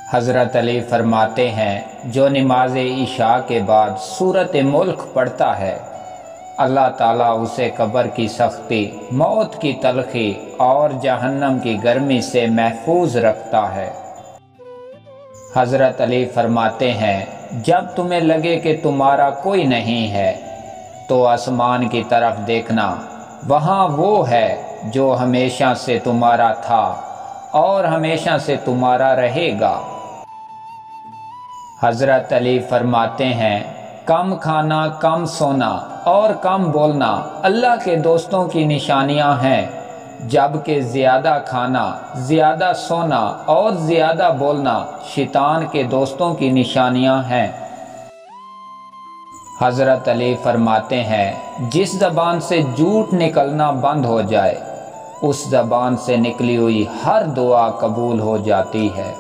حضرت علی فرماتے ہیں جو نماز عشاء کے بعد سورۃ ملک پڑھتا ہے اللہ تعالیٰ اسے قبر کی سختی، موت کی تلخی اور جہنم کی گرمی سے محفوظ رکھتا ہے۔ حضرت علی فرماتے ہیں جب تمہیں لگے کہ تمہارا کوئی نہیں ہے تو آسمان کی طرف دیکھنا، وہاں وہ ہے جو ہمیشہ سے تمہارا تھا اور ہمیشہ سے تمہارا رہے گا۔ حضرت علی فرماتے ہیں کم کھانا، کم سونا اور کم بولنا اللہ کے دوستوں کی نشانیاں ہیں، جبکہ زیادہ کھانا، زیادہ سونا اور زیادہ بولنا شیطان کے دوستوں کی نشانیاں ہیں۔ حضرت علی فرماتے ہیں جس زبان سے جھوٹ نکلنا بند ہو جائے اس زبان سے نکلی ہوئی ہر دعا قبول ہو جاتی ہے۔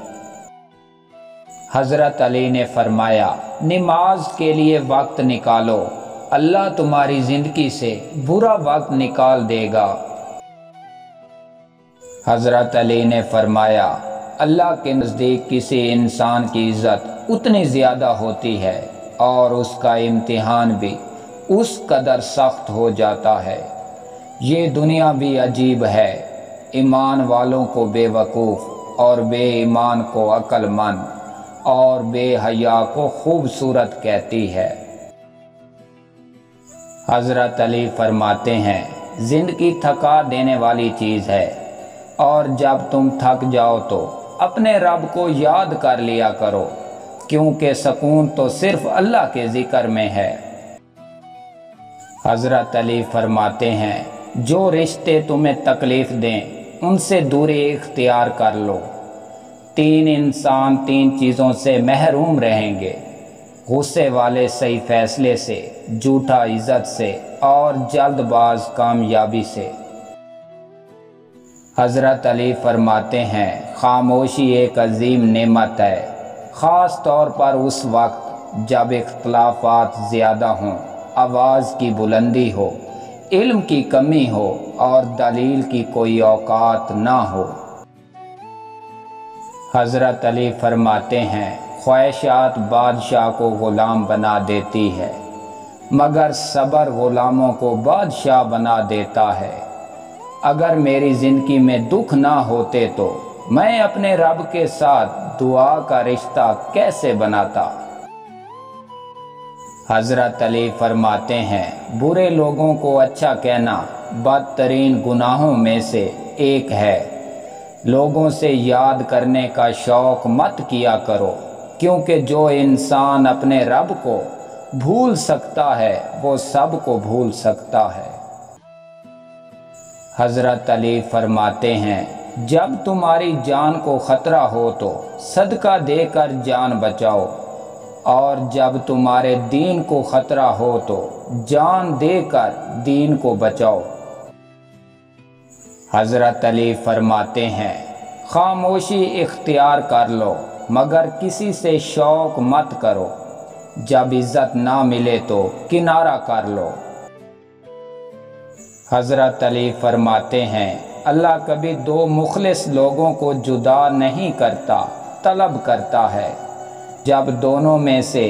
حضرت علی نے فرمایا نماز کے لیے وقت نکالو، اللہ تمہاری زندگی سے برا وقت نکال دے گا۔ حضرت علی نے فرمایا اللہ کے نزدیک کسی انسان کی عزت اتنی زیادہ ہوتی ہے اور اس کا امتحان بھی اس قدر سخت ہو جاتا ہے۔ یہ دنیا بھی عجیب ہے، ایمان والوں کو بے وقوف اور بے ایمان کو عقل مند اور بے حیا کو خوبصورت کہتی ہے۔ حضرت علی فرماتے ہیں زندگی تھکا دینے والی چیز ہے اور جب تم تھک جاؤ تو اپنے رب کو یاد کر لیا کرو، کیونکہ سکون تو صرف اللہ کے ذکر میں ہے۔ حضرت علی فرماتے ہیں جو رشتے تمہیں تکلیف دیں ان سے دوری اختیار کر لو۔ تین انسان تین چیزوں سے محروم رہیں گے، غصے والے صحیح فیصلے سے، جھوٹا عزت سے اور جلد باز کامیابی سے۔ حضرت علی فرماتے ہیں خاموشی ایک عظیم نعمت ہے، خاص طور پر اس وقت جب اختلافات زیادہ ہوں، آواز کی بلندی ہو، علم کی کمی ہو اور دلیل کی کوئی اوقات نہ ہو۔ حضرت علی فرماتے ہیں خواہشات بادشاہ کو غلام بنا دیتی ہے مگر صبر غلاموں کو بادشاہ بنا دیتا ہے۔ اگر میری زندگی میں دکھ نہ ہوتے تو میں اپنے رب کے ساتھ دعا کا رشتہ کیسے بناتا۔ حضرت علی فرماتے ہیں برے لوگوں کو اچھا کہنا بدترین گناہوں میں سے ایک ہے۔ لوگوں سے یاد کرنے کا شوق مت کیا کرو، کیونکہ جو انسان اپنے رب کو بھول سکتا ہے وہ سب کو بھول سکتا ہے۔ حضرت علی فرماتے ہیں جب تمہاری جان کو خطرہ ہو تو صدقہ دے کر جان بچاؤ، اور جب تمہارے دین کو خطرہ ہو تو جان دے کر دین کو بچاؤ۔ حضرت علی فرماتے ہیں خاموشی اختیار کر لو مگر کسی سے شوق مت کرو، جب عزت نہ ملے تو کنارہ کر لو۔ حضرت علی فرماتے ہیں اللہ کبھی دو مخلص لوگوں کو جدا نہیں کرتا، طلب کرتا ہے۔ جب دونوں میں سے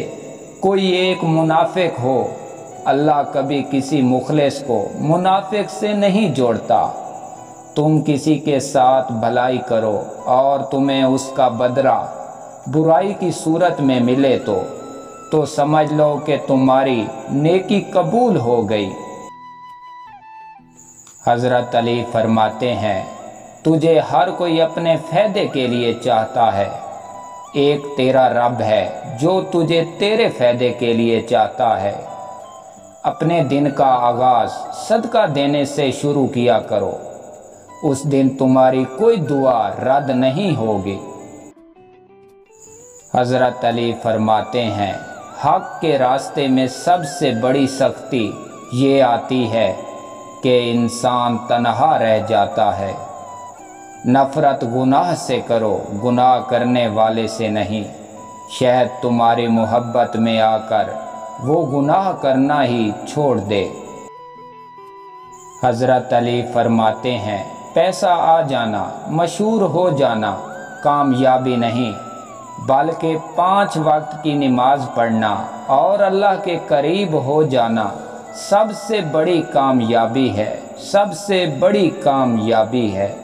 کوئی ایک منافق ہو اللہ کبھی کسی مخلص کو منافق سے نہیں جوڑتا۔ تم کسی کے ساتھ بھلائی کرو اور تمہیں اس کا بدلہ برائی کی صورت میں ملے تو سمجھ لو کہ تمہاری نیکی قبول ہو گئی۔ حضرت علی فرماتے ہیں تجھے ہر کوئی اپنے فائدے کے لیے چاہتا ہے، ایک تیرا رب ہے جو تجھے تیرے فائدے کے لیے چاہتا ہے۔ اپنے دن کا آغاز صدقہ دینے سے شروع کیا کرو، اس دن تمہاری کوئی دعا رد نہیں ہوگی۔ حضرت علی فرماتے ہیں حق کے راستے میں سب سے بڑی سختی یہ آتی ہے کہ انسان تنہا رہ جاتا ہے۔ نفرت گناہ سے کرو، گناہ کرنے والے سے نہیں، شاید تمہاری محبت میں آ کر وہ گناہ کرنا ہی چھوڑ دے۔ حضرت علی فرماتے ہیں پیسہ آ جانا، مشہور ہو جانا کامیابی نہیں، بلکہ 5 وقت کی نماز پڑھنا اور اللہ کے قریب ہو جانا سب سے بڑی کامیابی ہے، سب سے بڑی کامیابی ہے۔